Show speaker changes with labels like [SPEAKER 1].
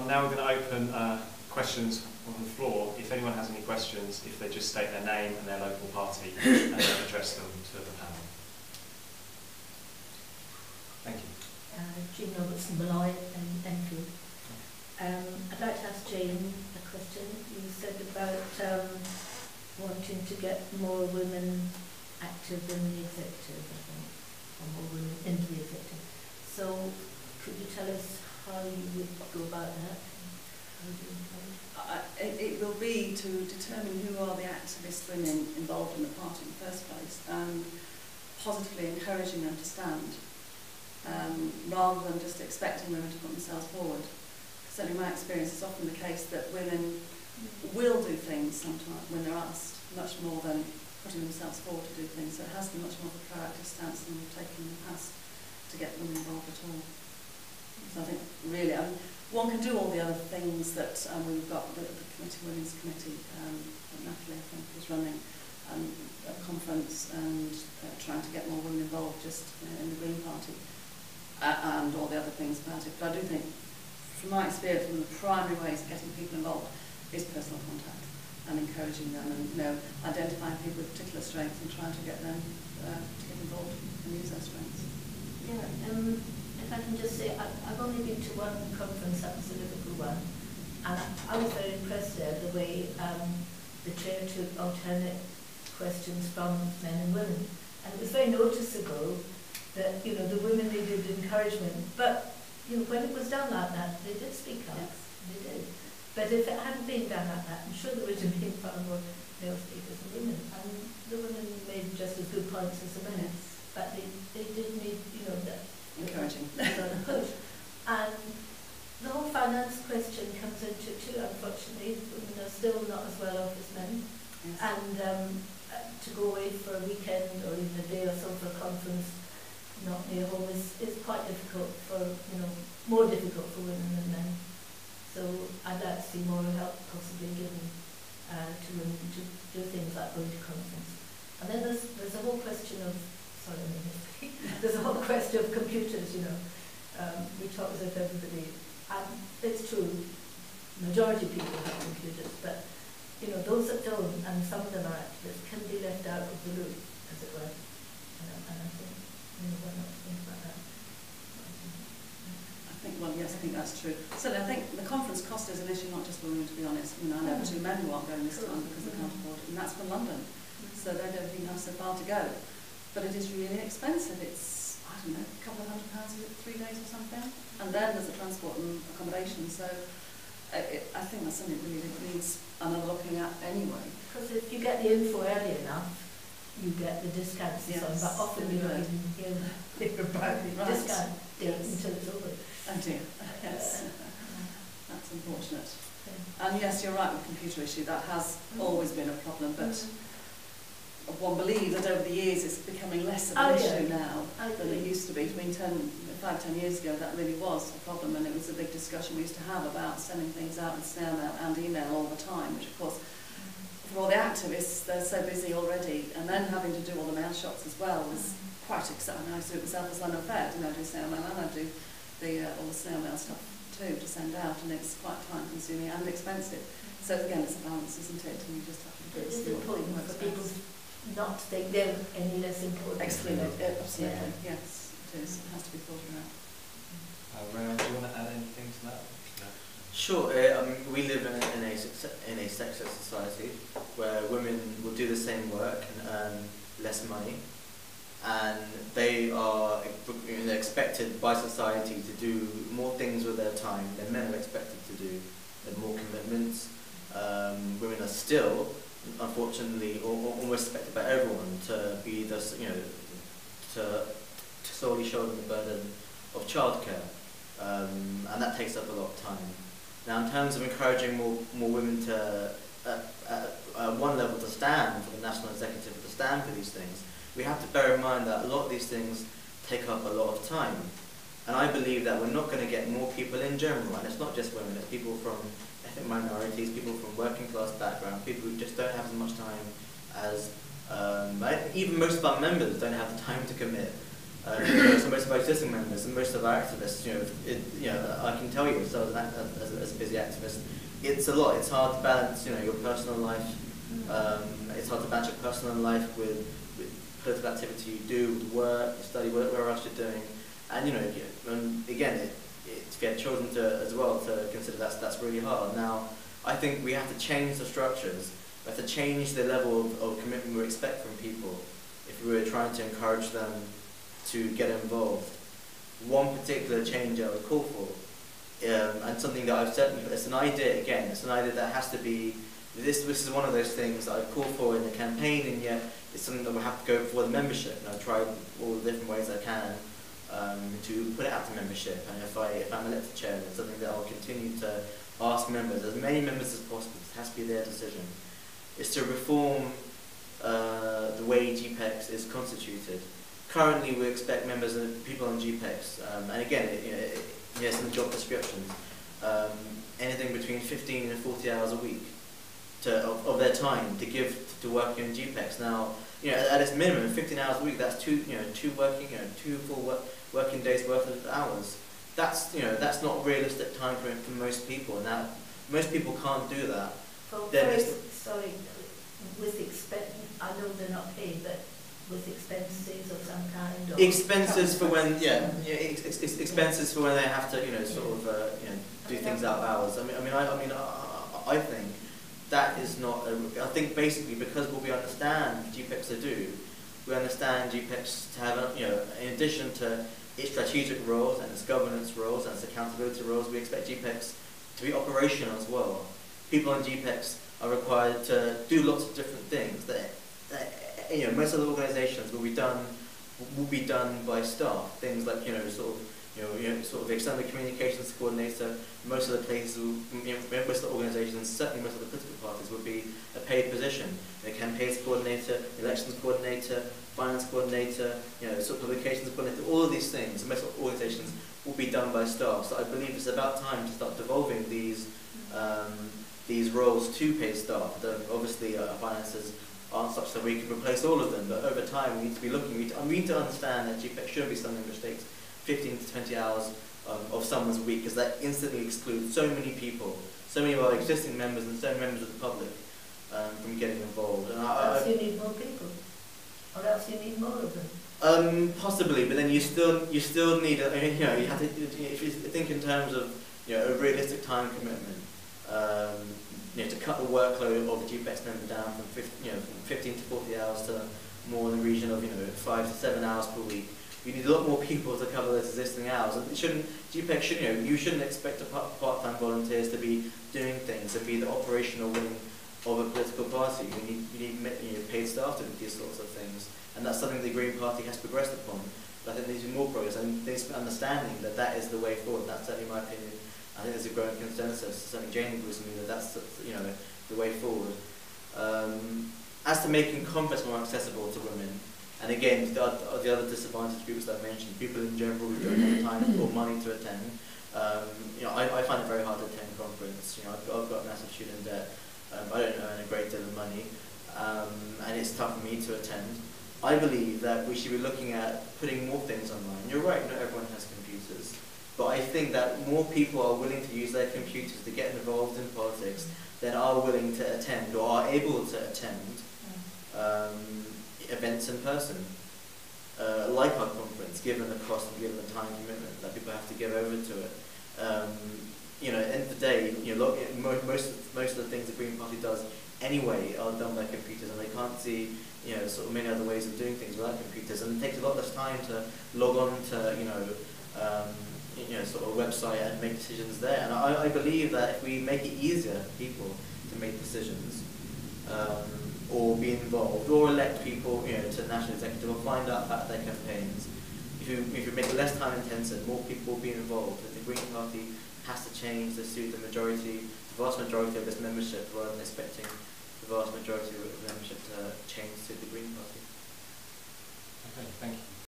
[SPEAKER 1] Now we're going to open questions on the floor. If anyone has any questions, if they just state their name and their local party and then address them to the panel. Thank you.
[SPEAKER 2] Jean Robertson, Malloy and Enfield. I'd like to ask Jane a question. You said about wanting to get more women active in the executive, I think, or more women into the executive. So could you tell us how you would go about that?
[SPEAKER 3] It will be to determine who are the activist women involved in the party in the first place and positively encouraging them to stand rather than just expecting women to put themselves forward. Certainly my experience is often the case that women will do things sometimes when they're asked, much more than putting themselves forward to do things. So it has to be much more of a proactive stance than we've taken in the past to get women involved at all. So I think really, one can do all the other things that we've got, the committee, Women's Committee, that Natalie I think is running, a conference and trying to get more women involved just in the Green Party and all the other things about it. But I do think, from my experience, one of the primary ways of getting people involved is personal contact and encouraging them and identifying people with particular strengths and trying to get them to get involved and use their strengths.
[SPEAKER 2] Yeah, if I can just say, I've only been to one conference, that was the Liverpool one, and I was very impressed there the way the chair took alternate questions from men and women. And it was very noticeable that, you know, the women needed encouragement, but, you know, when it was done like that, they did speak up. Yes. They did. But if it hadn't been done like that, I'm sure there would have been far more male speakers than women. And the women made just as good points as the men. Yes. But they did need, you know, that
[SPEAKER 3] encouraging.
[SPEAKER 2] Push. And the whole finance question comes into it too, unfortunately. Women are still not as well off as men. Yes. And to go away for a weekend or even a day or so for a conference not near home is quite difficult for, you know, more difficult for women than men. So I'd like to see more help possibly given to women to do things like going to conference. And then there's a whole question of, sorry, I mean history, there's a whole question of computers, you know. We talk as if everybody, and it's true, majority of people have computers, but you know, those that don't, and some of them are activists, can be left out of the loop, as it were. And I think, you know, why not think about that?
[SPEAKER 3] I think, well, yes, I think that's true. So I think the conference cost is an issue, not just for women, to be honest. I mean, I know two men who aren't going this time because they can't afford it, and that's from London. So they don't even have so far to go. But it is really expensive. It's, I don't know, a couple of £100 for 3 days or something. And then there's the transport and accommodation. So I think that's something that really needs another looking at anyway.
[SPEAKER 2] Because if you get the info early enough, you get the discounts and so on, but often you don't even hear about the discount until it's over.
[SPEAKER 3] Oh dear, yes. That's unfortunate. And yes, you're right with the computer issue, that has always been a problem, but one believes that over the years it's becoming less of an issue now than it used to be. I mean, 5–10 years ago that really was a problem, and it was a big discussion we used to have about sending things out in snail mail and email all the time, which of course for all the activists they're so busy already, and then having to do all the mail shots as well was quite exciting. I do it myself as London Fair, you know, I do snail mail and I do all the snail mail stuff too to send out, and it's quite time consuming and expensive. So again, it's a balance, isn't it? And you just have to do
[SPEAKER 2] it. It's important for people not to think they're any less important.
[SPEAKER 3] Absolutely, yes, it is. It has to be thought about.
[SPEAKER 1] Raymond, do you want to add anything to that? No.
[SPEAKER 4] Sure. We live in a sexist society where women will do the same work and earn less money, and they are expected by society to do more things with their time than men are expected to do, and more commitments. Women are still, unfortunately, almost expected by everyone to be the, to solely shoulder the burden of childcare, and that takes up a lot of time. Now, in terms of encouraging more women to, at one level, to stand for the national executive, to stand for these things, we have to bear in mind that a lot of these things take up a lot of time. And I believe that we're not going to get more people in general, and it's not just women, it's people from ethnic minorities, people from working class background, people who just don't have as much time as, even most of our members don't have the time to commit. So most of our existing members and most of our activists, I can tell you, so as busy activist. It's a lot. It's hard to balance, you know, your personal life. It's hard to balance your personal life with political activity you do, with work, you study, whatever else you're doing. And you know, again, if you have children as well to consider, that's really hard. Now, I think we have to change the structures. We have to change the level of commitment we expect from people if we were trying to encourage them to get involved. One particular change I would call for, and something that I've certainly, it's an idea again, it's an idea that has to be, this is one of those things that I call for in the campaign, and yet it's something that will have to go before the membership, and I've tried all the different ways I can to put it out to membership, and if I'm elected chairman, it's something that I'll continue to ask members, as many members as possible, it has to be their decision, is to reform the way GPEX is constituted. Currently, we expect members and people on GPEX, and again, yes, in the job descriptions, anything between 15 and 40 hours a week of their time to give to working in GPEX. Now, you know, at its minimum, 15 hours a week, that's two full working days worth of hours. That's not realistic time for most people. Now, most people can't do that.
[SPEAKER 2] Sorry, with expense, I know they're not paid, but with expenses of some kind. Or
[SPEAKER 4] expenses for when, expenses for when they have to, do things out of hours. I think that is not. I think basically because what we understand GPEX to do, we understand GPEX to have, in addition to its strategic roles and its governance roles and its accountability roles, we expect GPEX to be operational as well. People on GPEX are required to do lots of different things that most of the organisations will be done by staff. Things like sort of external communications coordinator. Most of the places, most of the organisations, certainly most of the political parties, would be a paid position. The campaigns coordinator, elections coordinator, finance coordinator, sort of publications coordinator. All of these things, most of the organisations will be done by staff. So I believe it's about time to start devolving these roles to paid staff. Obviously, finances aren't such that we can replace all of them, but over time we need to be looking, we need to understand that GPEX shouldn't be something which takes 15 to 20 hours of someone's week, because that instantly excludes so many people, so many of our existing members and so many members of the public from getting involved. And
[SPEAKER 2] else you need more people, or else you need more of them.
[SPEAKER 4] Possibly, but then you still need you have to, if you think in terms of a realistic time commitment. To cut the workload of the GPEX member down from 15 to 40 hours to more in the region of 5 to 7 hours per week. You need a lot more people to cover those existing hours. And GPEX should, you shouldn't expect part-time volunteers to be doing things and be the operational wing of a political party. You need paid staff to do these sorts of things, and that's something the Green Party has progressed upon. But I think there needs to be more progress, and there's an understanding that is the way forward. That's certainly my opinion. I think there's a growing consensus. Certainly Jane agrees with me that that's the way forward. As to making conference more accessible to women, and again the other disadvantaged groups that I mentioned, people in general who don't have time or money to attend. I find it very hard to attend conference. I've got massive student debt. I don't earn a great deal of money, and it's tough for me to attend. I believe that we should be looking at putting more things online. You're right, not everyone has computers. But I think that more people are willing to use their computers to get involved in politics than are willing to attend or are able to attend events in person, like our conference, given the cost and given the time commitment that people have to give over to it. At the end of the day, most of the things the Green Party does anyway are done by computers, and they can't see sort of many other ways of doing things without computers, and it takes a lot less time to log on to sort of website and make decisions there. And I believe that if we make it easier for people to make decisions, or be involved, or elect people to the national executive, or find out about their campaigns, if you make it less time intensive, more people will be involved. And the Green Party has to change to suit the vast majority of its membership, rather than expecting the vast majority of membership to change to the Green Party.
[SPEAKER 1] Okay, thank you.